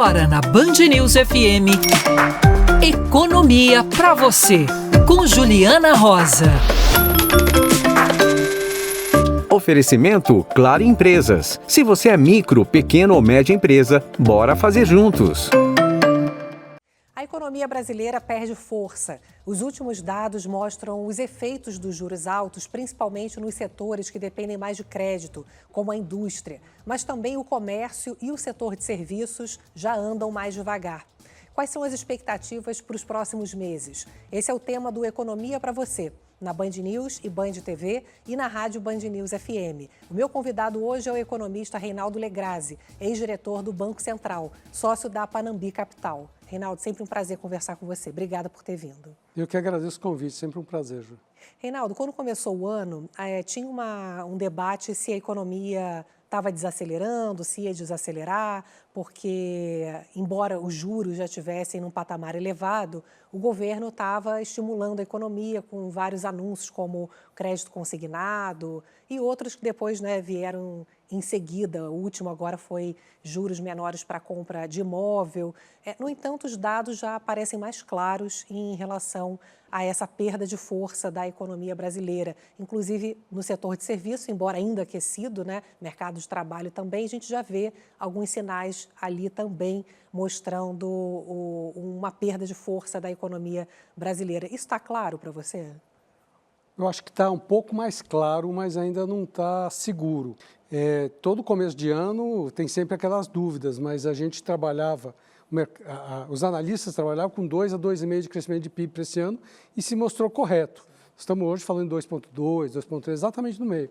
Agora na Band News FM, Economia pra você, com Juliana Rosa. Oferecimento Claro Empresas. Se você é micro, pequeno ou média empresa, bora fazer juntos. A economia brasileira perde força. Os últimos dados mostram os efeitos dos juros altos, principalmente nos setores que dependem mais de crédito, como a indústria. Mas também o comércio e o setor de serviços já andam mais devagar. Quais são as expectativas para os próximos meses? Esse é o tema do Economia para você, na Band News e Band TV e na rádio Band News FM. O meu convidado hoje é o economista Reinaldo Legrazi, ex-diretor do Banco Central, sócio da Panambi Capital. Reinaldo, sempre um prazer conversar com você. Obrigada por ter vindo. Eu que agradeço o convite, sempre um prazer, Ju. Reinaldo, quando começou o ano, tinha um debate se a economia estava desacelerando, se ia desacelerar, porque, embora os juros já estivessem num patamar elevado, o governo estava estimulando a economia com vários anúncios, como crédito consignado e outros que depois vieram em seguida. O último agora foi juros menores para a compra de imóvel. No entanto, os dados já parecem mais claros em relação a essa perda de força da economia brasileira, inclusive no setor de serviço, embora ainda aquecido, mercado de trabalho também, a gente já vê alguns sinais ali também mostrando uma perda de força da economia brasileira. Isso está claro para você? Eu acho que está um pouco mais claro, mas ainda não está seguro. Todo começo de ano tem sempre aquelas dúvidas, mas a gente trabalhava, os analistas trabalhavam com 2 a 2,5% de crescimento de PIB para esse ano e se mostrou correto. Estamos hoje falando em 2,2%, 2,3%, exatamente no meio.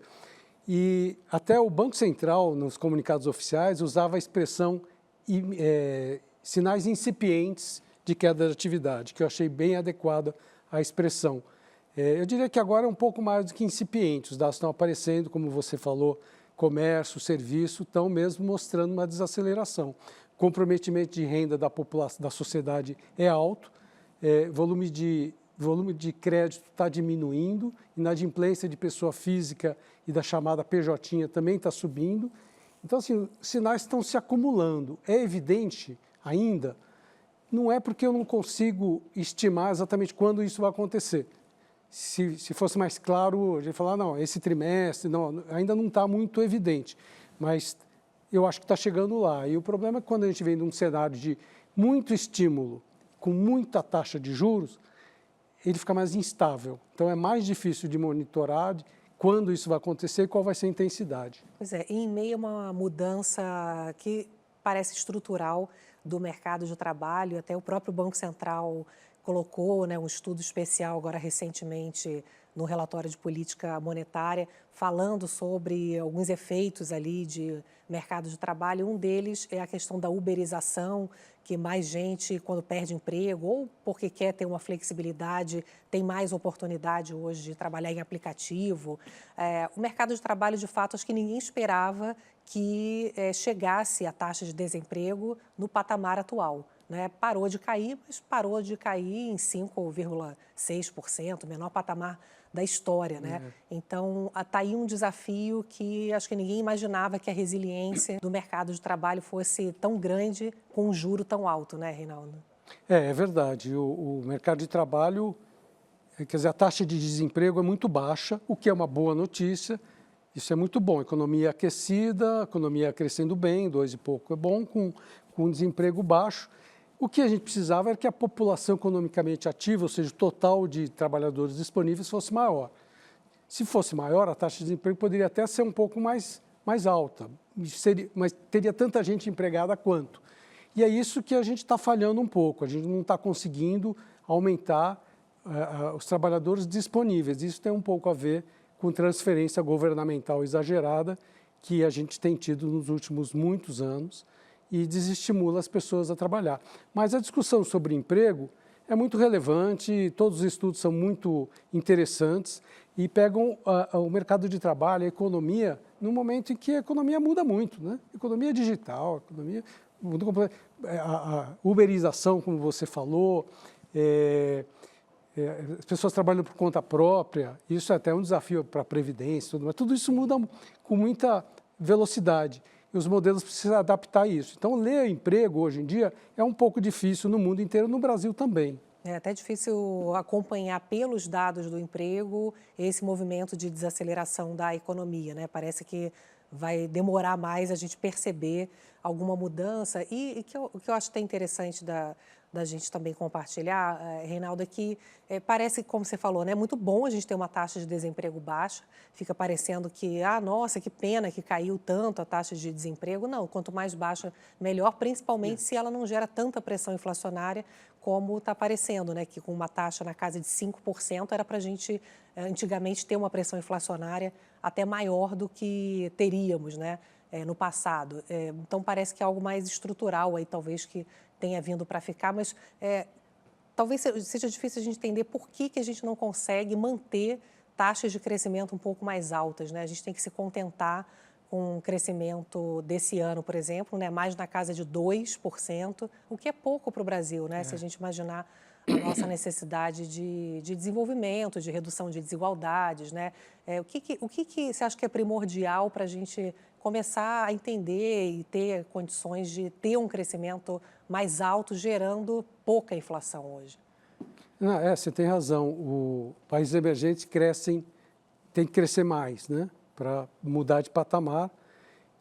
E até o Banco Central, nos comunicados oficiais, usava a expressão sinais incipientes de queda de atividade, que eu achei bem adequada à expressão. Eu diria que agora é um pouco mais do que incipiente, os dados estão aparecendo, como você falou, comércio, serviço, estão mesmo mostrando uma desaceleração. O comprometimento de renda da população, da sociedade é alto, volume de crédito está diminuindo, inadimplência de pessoa física e da chamada PJ também está subindo. Então, assim, os sinais estão se acumulando. É evidente ainda, não é porque eu não consigo estimar exatamente quando isso vai acontecer. Se fosse mais claro, a gente ia falar, não, esse trimestre, não, ainda não está muito evidente, mas eu acho que está chegando lá. E o problema é que quando a gente vem de um cenário de muito estímulo, com muita taxa de juros, ele fica mais instável. Então, é mais difícil de monitorar quando isso vai acontecer e qual vai ser a intensidade. Pois é, e em meio a uma mudança que parece estrutural do mercado de trabalho, até o próprio Banco Central colocou um estudo especial agora recentemente no relatório de política monetária, falando sobre alguns efeitos ali de mercado de trabalho. Um deles é a questão da uberização, que mais gente, quando perde emprego ou porque quer ter uma flexibilidade, tem mais oportunidade hoje de trabalhar em aplicativo. O mercado de trabalho, de fato, acho que ninguém esperava que chegasse a taxa de desemprego no patamar atual. Parou de cair, mas parou de cair em 5,6%, menor patamar da história. Então, está aí um desafio que acho que ninguém imaginava que a resiliência do mercado de trabalho fosse tão grande com um juro tão alto, Reinaldo? É verdade. O mercado de trabalho, quer dizer, a taxa de desemprego é muito baixa, o que é uma boa notícia. Isso é muito bom. Economia aquecida, economia crescendo bem, 2 e pouco é bom, com desemprego baixo. O que a gente precisava era que a população economicamente ativa, ou seja, o total de trabalhadores disponíveis, fosse maior. Se fosse maior, a taxa de desemprego poderia até ser um pouco mais alta, mas teria tanta gente empregada quanto. E é isso que a gente está falhando um pouco, a gente não está conseguindo aumentar os trabalhadores disponíveis. Isso tem um pouco a ver com transferência governamental exagerada que a gente tem tido nos últimos muitos anos, e desestimula as pessoas a trabalhar. Mas a discussão sobre emprego é muito relevante, todos os estudos são muito interessantes e pegam o mercado de trabalho, a economia, num momento em que a economia muda muito, Economia digital, economia a uberização, como você falou, as pessoas trabalham por conta própria, isso é até um desafio para a Previdência, mas tudo isso muda com muita velocidade. e os modelos precisam adaptar isso. Então, ler emprego hoje em dia é um pouco difícil no mundo inteiro, no Brasil também. É até difícil acompanhar pelos dados do emprego esse movimento de desaceleração da economia, né? Parece que vai demorar mais a gente perceber alguma mudança. E o que eu acho até interessante da gente também compartilhar, Reinaldo, é que parece, como você falou, né, muito bom a gente ter uma taxa de desemprego baixa. Fica parecendo que, nossa, que pena que caiu tanto a taxa de desemprego. Não, quanto mais baixa, melhor, principalmente se ela não gera tanta pressão inflacionária como está aparecendo, né, que com uma taxa na casa de 5% era para a gente, antigamente, ter uma pressão inflacionária até maior do que teríamos, né, no passado. Então, parece que é algo mais estrutural aí, talvez, que tenha vindo para ficar, mas talvez seja difícil a gente entender por que a gente não consegue manter taxas de crescimento um pouco mais altas, né? A gente tem que se contentar com um crescimento desse ano, por exemplo, né, mais na casa de 2%, o que é pouco para o Brasil, né? Se a gente imaginar a nossa necessidade de desenvolvimento, de redução de desigualdades, né? O que você acha que é primordial para a gente começar a entender e ter condições de ter um crescimento mais alto, gerando pouca inflação hoje? Não, você tem razão. Os países emergentes tem que crescer mais, né, para mudar de patamar.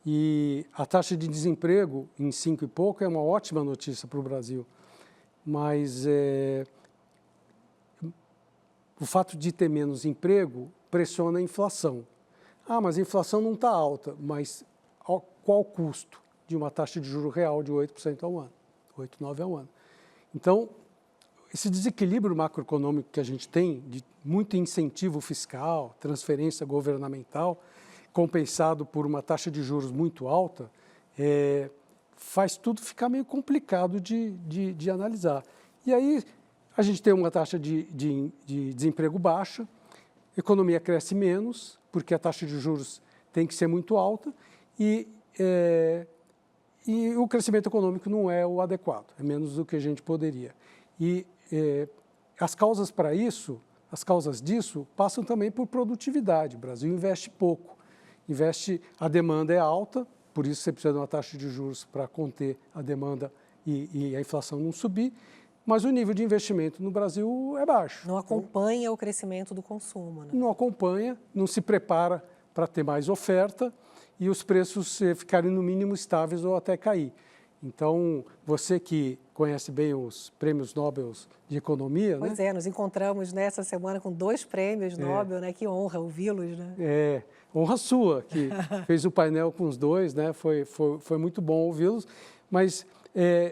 E a taxa de desemprego em 5 e pouco é uma ótima notícia para o Brasil. Mas o fato de ter menos emprego pressiona a inflação. Mas a inflação não está alta, mas qual o custo de uma taxa de juros real de 8% ao ano? 8, 9% ao ano. Então, esse desequilíbrio macroeconômico que a gente tem, de muito incentivo fiscal, transferência governamental, compensado por uma taxa de juros muito alta, faz tudo ficar meio complicado de analisar. E aí, a gente tem uma taxa de desemprego baixa, a economia cresce menos, porque a taxa de juros tem que ser muito alta, e o crescimento econômico não é o adequado, é menos do que a gente poderia. E as causas para isso, as causas disso, passam também por produtividade. O Brasil investe pouco, a demanda é alta, por isso você precisa de uma taxa de juros para conter a demanda e a inflação não subir, mas o nível de investimento no Brasil é baixo. Não acompanha o crescimento do consumo, né? Não acompanha, não se prepara para ter mais oferta e os preços ficarem no mínimo estáveis ou até cair. Então, você que conhece bem os prêmios Nobel de Economia, Pois né? nos encontramos nessa semana com 2 prêmios Nobel, né? Que honra ouvi-los, né? Honra sua, que fez o painel com os dois, né? Foi muito bom ouvi-los, mas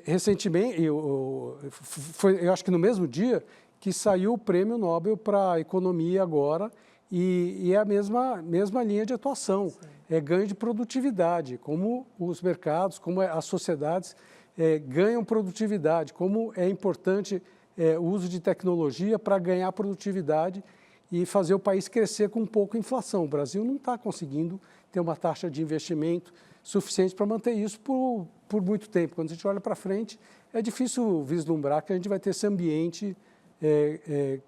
recentemente, eu acho que no mesmo dia que saiu o prêmio Nobel para a economia agora, e é a mesma linha de atuação, é ganho de produtividade, como os mercados, como as sociedades ganham produtividade, como é importante o uso de tecnologia para ganhar produtividade e fazer o país crescer com pouca inflação. O Brasil não está conseguindo ter uma taxa de investimento suficiente para manter isso por muito tempo. Quando a gente olha para frente, é difícil vislumbrar que a gente vai ter esse ambiente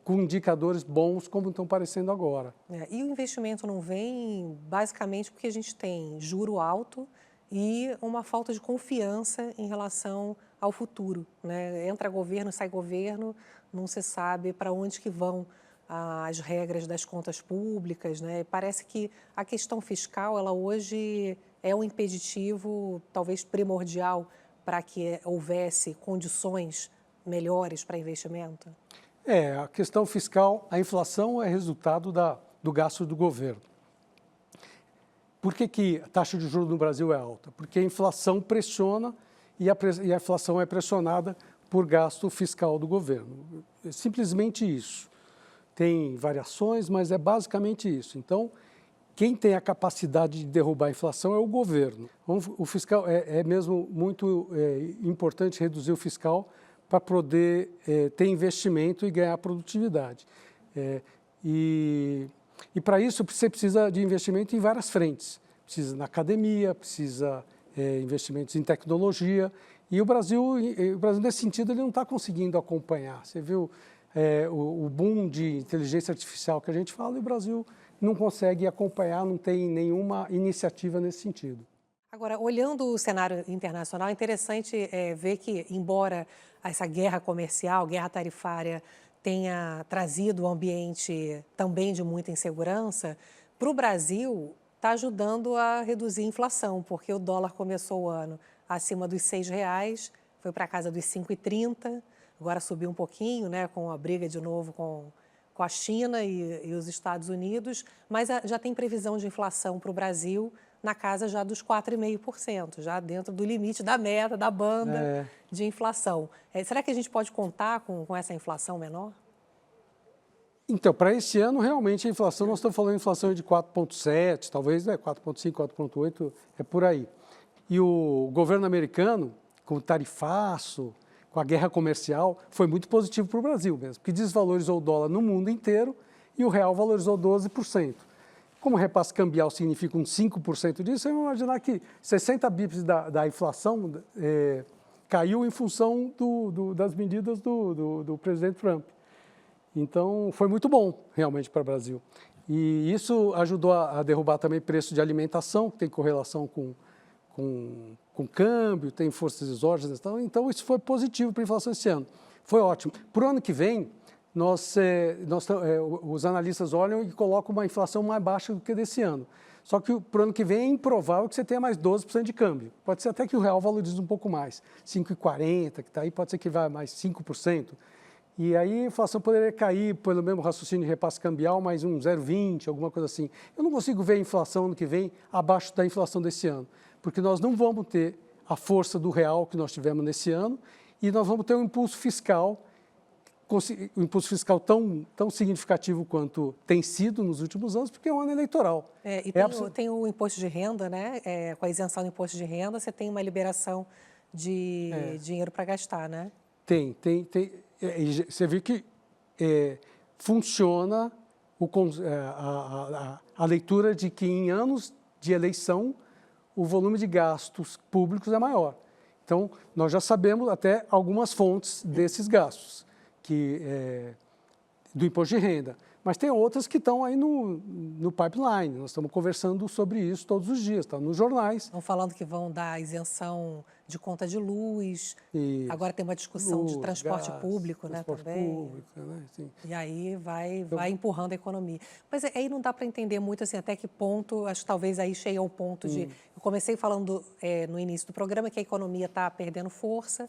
com indicadores bons como estão parecendo agora. E o investimento não vem basicamente porque a gente tem juro alto e uma falta de confiança em relação ao futuro, né? Entra governo, sai governo, não se sabe para onde que vão as regras das contas públicas, né? Parece que a questão fiscal, ela hoje é um impeditivo, talvez primordial, para que houvesse condições melhores para investimento? A questão fiscal, a inflação é resultado do gasto do governo. Por que a taxa de juros no Brasil é alta? Porque a inflação pressiona e a inflação é pressionada por gasto fiscal do governo. É simplesmente isso. Tem variações, mas é basicamente isso. Então, quem tem a capacidade de derrubar a inflação é o governo. O fiscal é mesmo muito importante reduzir o fiscal para poder ter investimento e ganhar produtividade. E para isso você precisa de investimento em várias frentes. Precisa na academia, precisa investimentos em tecnologia. E o Brasil, nesse sentido, ele não está conseguindo acompanhar. Você viu o boom de inteligência artificial que a gente fala e o Brasil não consegue acompanhar, não tem nenhuma iniciativa nesse sentido. Agora, olhando o cenário internacional, é interessante ver que, embora essa guerra comercial, guerra tarifária, tenha trazido um ambiente também de muita insegurança, para o Brasil está ajudando a reduzir a inflação, porque o dólar começou o ano acima dos R$ 6, foi para casa dos 5,30, agora subiu um pouquinho, né, com a briga de novo com a China e os Estados Unidos, mas já tem previsão de inflação para o Brasil na casa já dos 4,5%, já dentro do limite da meta, da banda de inflação. Será que a gente pode contar com essa inflação menor? Então, para esse ano, realmente, a inflação, nós estamos falando de inflação de 4,7, talvez 4,5, 4,8, é por aí. E o governo americano, com o tarifaço, com a guerra comercial, foi muito positivo para o Brasil mesmo, porque desvalorizou o dólar no mundo inteiro e o real valorizou 12%. Como o repasse cambial significa uns 5% disso, você vai imaginar que 60 bips da inflação caiu em função das medidas do presidente Trump. Então, foi muito bom, realmente, para o Brasil. E isso ajudou a derrubar também preço de alimentação, que tem correlação com câmbio, tem forças exógenas. Então, isso foi positivo para a inflação esse ano. Foi ótimo. Para o ano que vem, os analistas olham e colocam uma inflação mais baixa do que desse ano. Só que para o ano que vem é improvável que você tenha mais 12% de câmbio. Pode ser até que o real valorize um pouco mais, 5,40, que está aí, pode ser que vá mais 5%. E aí a inflação poderia cair pelo mesmo raciocínio de repasse cambial, mais um 0,20, alguma coisa assim. Eu não consigo ver a inflação ano que vem abaixo da inflação desse ano, porque nós não vamos ter a força do real que nós tivemos nesse ano e nós vamos ter um impulso fiscal tão significativo quanto tem sido nos últimos anos, porque é um ano eleitoral. Tem o imposto de renda, né? Com a isenção do imposto de renda, você tem uma liberação de dinheiro para gastar, né? Tem. Você vê que funciona a leitura de que em anos de eleição o volume de gastos públicos é maior. Então, nós já sabemos até algumas fontes desses gastos, do imposto de renda. Mas tem outras que estão aí no pipeline. Nós estamos conversando sobre isso todos os dias, está nos jornais. Estão falando que vão dar isenção de conta de luz. Isso. Agora tem uma discussão de transporte público, transporte também. Público, né? Sim. E aí vai empurrando a economia. Mas aí não dá para entender muito assim, até que ponto, acho que talvez aí chegue ao ponto de... Eu comecei falando no início do programa que a economia está perdendo força,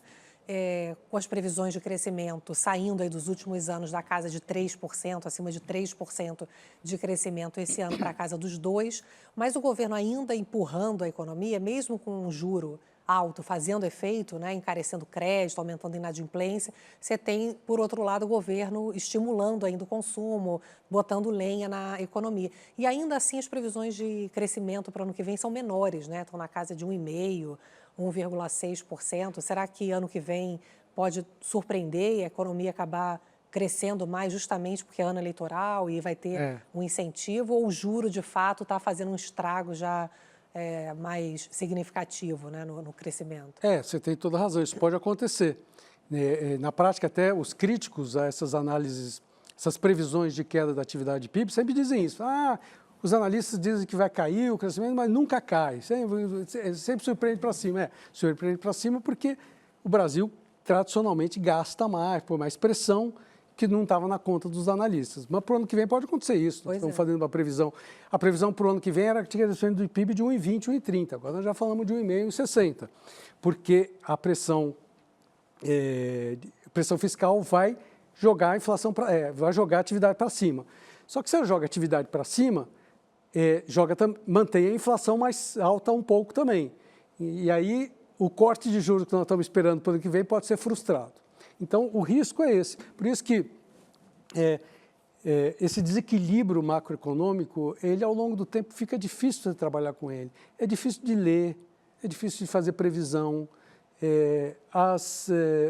com as previsões de crescimento saindo aí dos últimos anos da casa de 3%, acima de 3% de crescimento esse ano para a casa dos 2%, mas o governo ainda empurrando a economia, mesmo com um juro alto, fazendo efeito, né, encarecendo crédito, aumentando a inadimplência, você tem, por outro lado, o governo estimulando ainda o consumo, botando lenha na economia. E ainda assim as previsões de crescimento para o ano que vem são menores, né? Estão na casa de 1,5%, 1,6%. Será que ano que vem pode surpreender e a economia acabar crescendo mais justamente porque é ano eleitoral e vai ter um incentivo? Ou o juro, de fato, está fazendo um estrago já mais significativo, né, no crescimento? Você tem toda a razão, isso pode acontecer. Na prática, até os críticos a essas análises, essas previsões de queda da atividade PIB sempre dizem isso. Os analistas dizem que vai cair o crescimento, mas nunca cai. Sempre surpreende para cima. Surpreende para cima porque o Brasil tradicionalmente gasta mais, põe mais pressão, que não estava na conta dos analistas. Mas para o ano que vem pode acontecer isso. Nós estamos fazendo uma previsão. A previsão para o ano que vem era que tinha crescimento do PIB de 1,20, 1,30. Agora nós já falamos de 1,5, 1,60. Porque a pressão fiscal vai jogar a inflação vai jogar a atividade para cima. Só que se ela joga a atividade para cima, mantém a inflação mais alta um pouco também. E aí o corte de juros que nós estamos esperando para o ano que vem pode ser frustrado. Então, o risco é esse. Por isso que esse desequilíbrio macroeconômico, ele ao longo do tempo fica difícil de trabalhar com ele. É difícil de ler, é difícil de fazer previsão.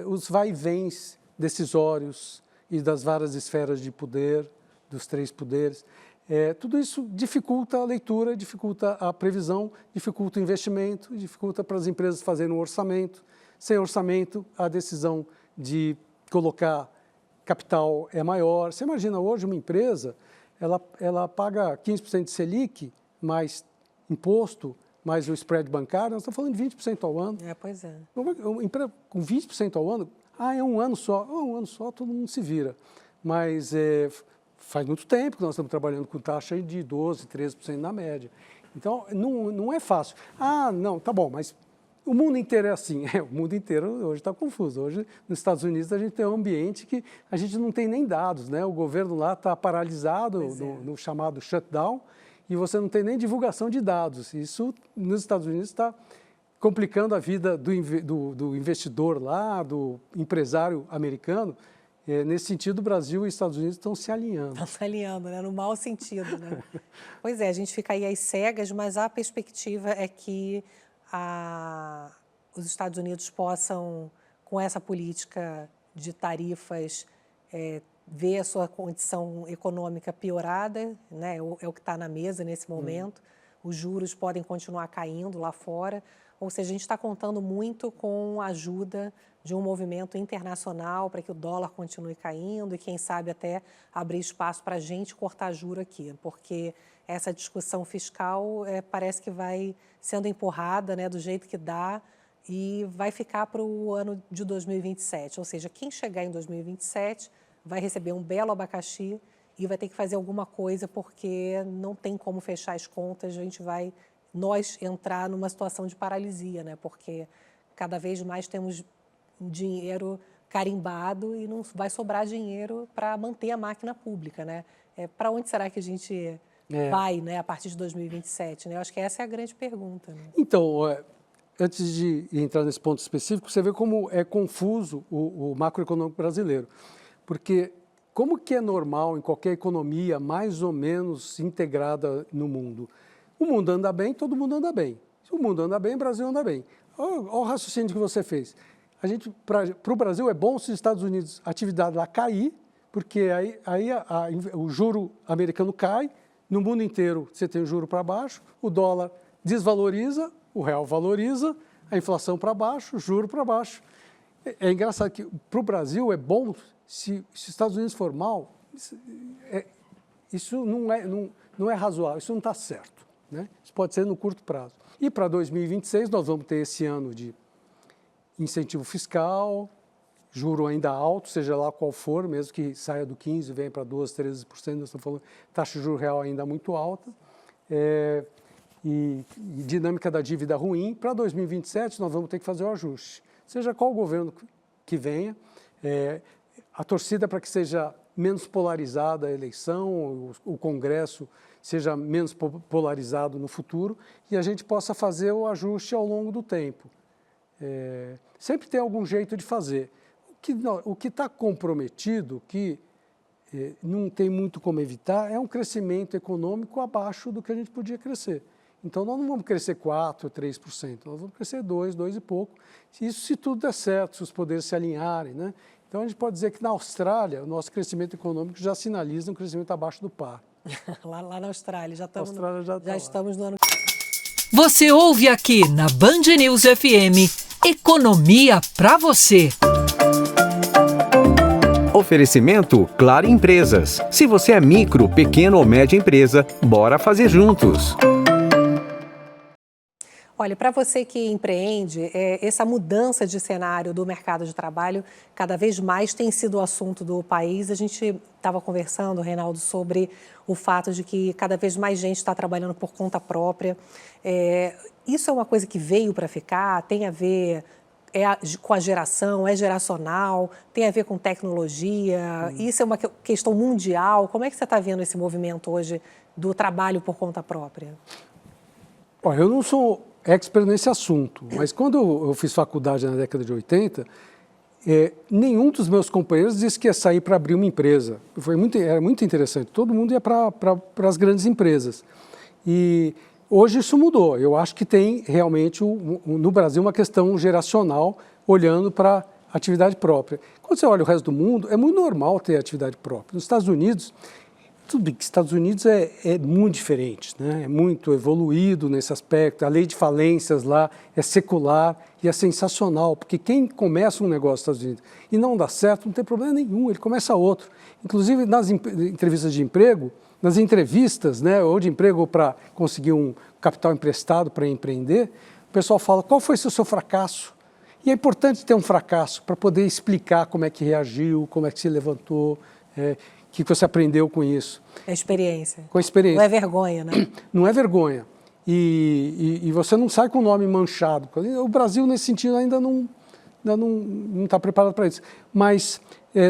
Os vai-e-vens decisórios e das várias esferas de poder, dos 3 poderes, tudo isso dificulta a leitura, dificulta a previsão, dificulta o investimento, dificulta para as empresas fazerem um orçamento. Sem orçamento, a decisão de colocar capital é maior. Você imagina hoje uma empresa, ela paga 15% de Selic, mais imposto, mais o spread bancário, nós estamos falando de 20% ao ano. Pois é. Um emprego com 20% ao ano, é um ano só. Um ano só, todo mundo se vira. Mas faz muito tempo que nós estamos trabalhando com taxa de 12%, 13% na média. Então, não é fácil. Não, tá bom, mas o mundo inteiro é assim. O mundo inteiro hoje está confuso. Hoje, nos Estados Unidos, a gente tem um ambiente que a gente não tem nem dados, né? O governo lá está paralisado no chamado shutdown e você não tem nem divulgação de dados. Isso, nos Estados Unidos, está complicando a vida do investidor lá, do empresário americano. Nesse sentido, o Brasil e os Estados Unidos estão se alinhando. Estão se alinhando, né? No mau sentido, né? Pois é, a gente fica aí às cegas, mas a perspectiva é que os Estados Unidos possam, com essa política de tarifas, ver a sua condição econômica piorada, né? É o que está na mesa nesse momento. Os juros podem continuar caindo lá fora. Ou seja, a gente está contando muito com a ajuda de um movimento internacional para que o dólar continue caindo e, quem sabe, até abrir espaço para a gente cortar juro aqui, porque essa discussão fiscal parece que vai sendo empurrada, né, do jeito que dá e vai ficar para o ano de 2027. Ou seja, quem chegar em 2027 vai receber um belo abacaxi e vai ter que fazer alguma coisa porque não tem como fechar as contas, nós entrar numa situação de paralisia, né? Porque cada vez mais temos dinheiro carimbado e não vai sobrar dinheiro para manter a máquina pública, né? Para onde será que a gente vai, né, a partir de 2027? Né? Eu acho que essa é a grande pergunta. Né? Então, antes de entrar nesse ponto específico, você vê como é confuso o macroeconômico brasileiro. Porque como que é normal em qualquer economia mais ou menos integrada no mundo? O mundo anda bem, todo mundo anda bem. Se o mundo anda bem, o Brasil anda bem. Olha o raciocínio que você fez. Para o Brasil é bom se os Estados Unidos, a atividade lá cair, porque aí o juro americano cai, no mundo inteiro você tem o juro para baixo, o dólar desvaloriza, o real valoriza, a inflação para baixo, o juro para baixo. É engraçado que para o Brasil é bom se os Estados Unidos for mal, isso não é razoável, isso não está certo. Né? Isso pode ser no curto prazo. E para 2026 nós vamos ter esse ano de incentivo fiscal, juro ainda alto, seja lá qual for, mesmo que saia do 15% e venha para 12%, 13%, nós estamos falando taxa de juros real ainda muito alta, e dinâmica da dívida ruim. Para 2027 nós vamos ter que fazer o ajuste. Seja qual governo que venha, a torcida para que seja menos polarizada a eleição, o Congresso seja menos polarizado no futuro e a gente possa fazer o ajuste ao longo do tempo. Sempre tem algum jeito de fazer. O que está comprometido, que não tem muito como evitar, é um crescimento econômico abaixo do que a gente podia crescer. Então, nós não vamos crescer 4%, 3%, nós vamos crescer 2%, 2% e pouco. Isso se tudo der certo, se os poderes se alinharem, né? Então, a gente pode dizer que na Austrália, o nosso crescimento econômico já sinaliza um crescimento abaixo do par. lá na Austrália, já já estamos no ano. Você ouve aqui na Band News FM, Economia para você. Oferecimento Claro Empresas. Se você é micro, pequeno ou média empresa, bora fazer juntos. Olha, para você que empreende, essa mudança de cenário do mercado de trabalho cada vez mais tem sido o assunto do país. A gente estava conversando, Reinaldo, sobre o fato de que cada vez mais gente está trabalhando por conta própria. Isso é uma coisa que veio para ficar, tem a ver com a geração, é geracional, tem a ver com tecnologia, isso é uma questão mundial. Como é que você está vendo esse movimento hoje do trabalho por conta própria? Olha, eu não sou expert nesse assunto, mas quando eu fiz faculdade na década de 80, nenhum dos meus companheiros disse que ia sair para abrir uma empresa. Era muito interessante, todo mundo ia para as grandes empresas. E hoje isso mudou. Eu acho que tem realmente no Brasil uma questão geracional olhando para a atividade própria. Quando você olha o resto do mundo, é muito normal ter atividade própria. Nos Estados Unidos, Tudo bem que Estados Unidos é muito diferente, né? É muito evoluído nesse aspecto. A lei de falências lá é secular e é sensacional, porque quem começa um negócio nos Estados Unidos e não dá certo, não tem problema nenhum, ele começa outro. Inclusive, nas entrevistas de emprego, nas entrevistas, né, ou de emprego ou para conseguir um capital emprestado para empreender, o pessoal fala, qual foi o seu fracasso? E é importante ter um fracasso para poder explicar como é que reagiu, como é que se levantou, o que você aprendeu com isso. É experiência. Com a experiência. Não é vergonha, né? Não é vergonha. E você não sai com o nome manchado. O Brasil, nesse sentido, ainda não está preparado para isso. Mas,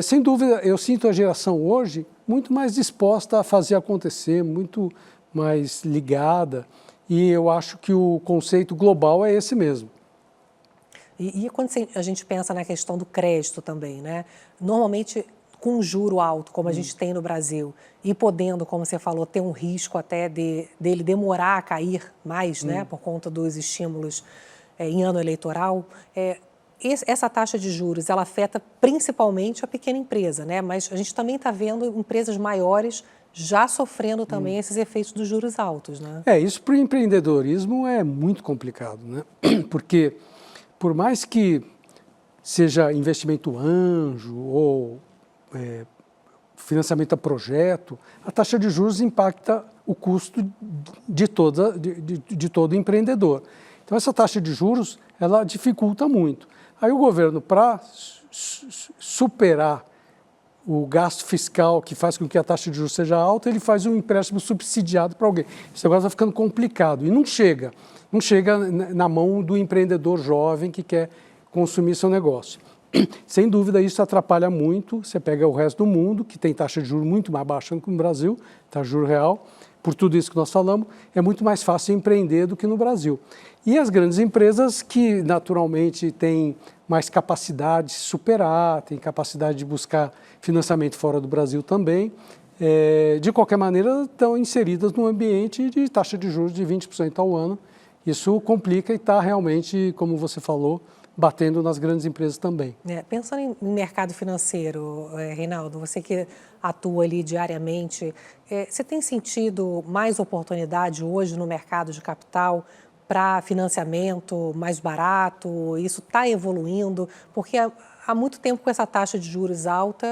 sem dúvida, eu sinto a geração hoje muito mais disposta a fazer acontecer, muito mais ligada. E eu acho que o conceito global é esse mesmo. E quando a gente pensa na questão do crédito também, né? Normalmente, com um juro alto, como a gente tem no Brasil, e podendo, como você falou, ter um risco até dele demorar a cair mais, né? Por conta dos estímulos em ano eleitoral, essa taxa de juros, ela afeta principalmente a pequena empresa, né? Mas a gente também está vendo empresas maiores já sofrendo também esses efeitos dos juros altos, né? Isso para o empreendedorismo é muito complicado, né? Porque por mais que seja investimento anjo ou financiamento a projeto, a taxa de juros impacta o custo de todo empreendedor. Então, essa taxa de juros, ela dificulta muito. Aí o governo, para superar o gasto fiscal que faz com que a taxa de juros seja alta, ele faz um empréstimo subsidiado para alguém. Isso agora está ficando complicado e não chega na mão do empreendedor jovem que quer consumir seu negócio. Sem dúvida, isso atrapalha muito. Você pega o resto do mundo, que tem taxa de juros muito mais baixa do que no Brasil, taxa de juros real, por tudo isso que nós falamos, é muito mais fácil empreender do que no Brasil. E as grandes empresas que, naturalmente, têm mais capacidade de superar, têm capacidade de buscar financiamento fora do Brasil também, de qualquer maneira, estão inseridas num ambiente de taxa de juros de 20% ao ano. Isso complica e está realmente, como você falou, batendo nas grandes empresas também. Pensando em mercado financeiro, Reinaldo, você que atua ali diariamente, você tem sentido mais oportunidade hoje no mercado de capital para financiamento mais barato? Isso está evoluindo? Porque há muito tempo com essa taxa de juros alta,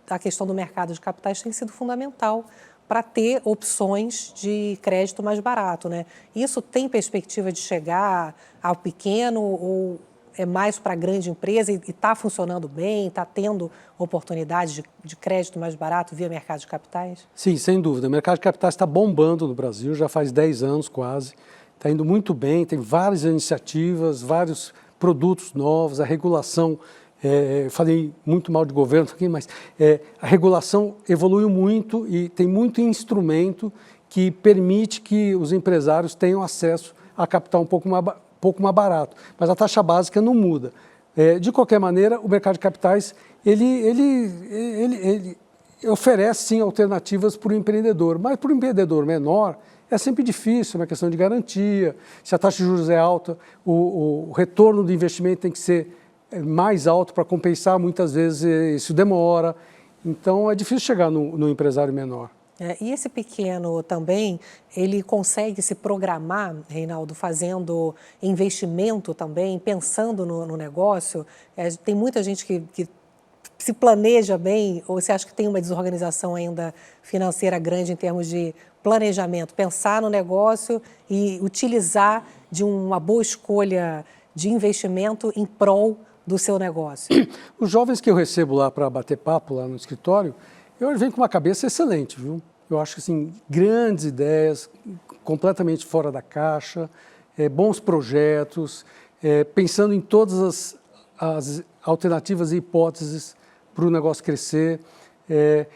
a questão do mercado de capitais tem sido fundamental para ter opções de crédito mais barato, né? Isso tem perspectiva de chegar ao pequeno ou é mais para a grande empresa e está funcionando bem, está tendo oportunidade de crédito mais barato via mercado de capitais? Sim, sem dúvida. O mercado de capitais está bombando no Brasil, já faz 10 anos quase. Está indo muito bem, tem várias iniciativas, vários produtos novos, a regulação, falei muito mal de governo aqui, mas a regulação evoluiu muito e tem muito instrumento que permite que os empresários tenham acesso a capital um pouco mais barato, mas a taxa básica não muda. De qualquer maneira, o mercado de capitais, ele oferece sim alternativas para o empreendedor, mas para o empreendedor menor é sempre difícil, é uma questão de garantia. Se a taxa de juros é alta, o retorno do investimento tem que ser mais alto para compensar, muitas vezes isso demora. Então é difícil chegar no empresário menor. E esse pequeno também, ele consegue se programar, Reinaldo, fazendo investimento também, pensando no negócio? Tem muita gente que se planeja bem, ou você acha que tem uma desorganização ainda financeira grande em termos de planejamento, pensar no negócio e utilizar de uma boa escolha de investimento em prol do seu negócio? Os jovens que eu recebo lá para bater papo lá no escritório, eu venho com uma cabeça excelente, viu? Eu acho que assim, grandes ideias, completamente fora da caixa, bons projetos, pensando em todas as alternativas e hipóteses para o negócio crescer.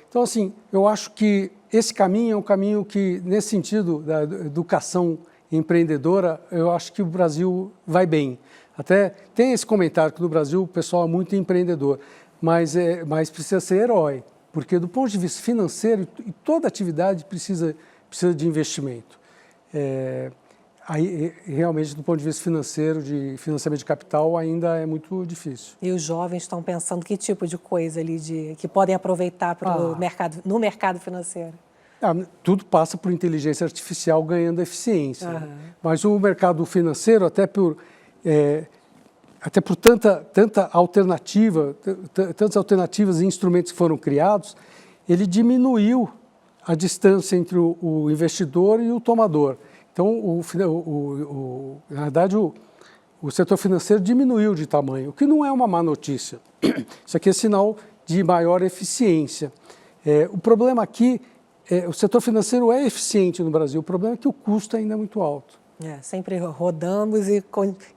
Então, assim, eu acho que esse caminho é um caminho que, nesse sentido da educação empreendedora, eu acho que o Brasil vai bem. Até tem esse comentário que no Brasil o pessoal é muito empreendedor, mas precisa ser herói, porque do ponto de vista financeiro, toda atividade precisa de investimento. aí realmente do ponto de vista financeiro, de financiamento de capital, ainda é muito difícil. E os jovens estão pensando que tipo de coisa ali que podem aproveitar no mercado financeiro? Tudo passa por inteligência artificial ganhando eficiência. Né? Mas o mercado financeiro, até por tanta alternativa, tantas alternativas e instrumentos que foram criados, ele diminuiu a distância entre o investidor e o tomador. Então, na verdade, o setor financeiro diminuiu de tamanho, o que não é uma má notícia. Isso aqui é sinal de maior eficiência. O problema aqui o setor financeiro é eficiente no Brasil, o problema é que o custo ainda é muito alto. Sempre rodamos e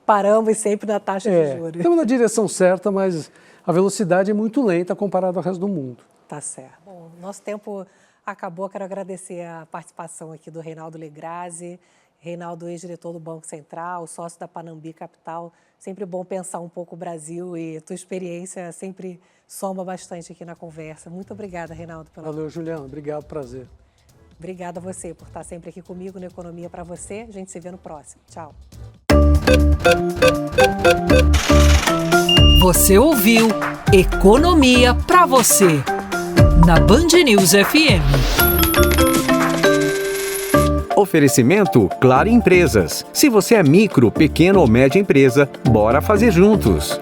paramos sempre na taxa de juros. Estamos na direção certa, mas a velocidade é muito lenta comparado ao resto do mundo. Tá certo. Bom, nosso tempo acabou. Quero agradecer a participação aqui do Reinaldo Legrazi. Reinaldo, ex-diretor do Banco Central, sócio da Panambi Capital. Sempre bom pensar um pouco o Brasil e tua experiência sempre soma bastante aqui na conversa. Muito obrigada, Reinaldo. Valeu, Juliana. Obrigado, prazer. Obrigada a você por estar sempre aqui comigo no Economia para Você. A gente se vê no próximo. Tchau. Você ouviu Economia para Você, na Band News FM. Oferecimento Claro Empresas. Se você é micro, pequeno ou média empresa, bora fazer juntos.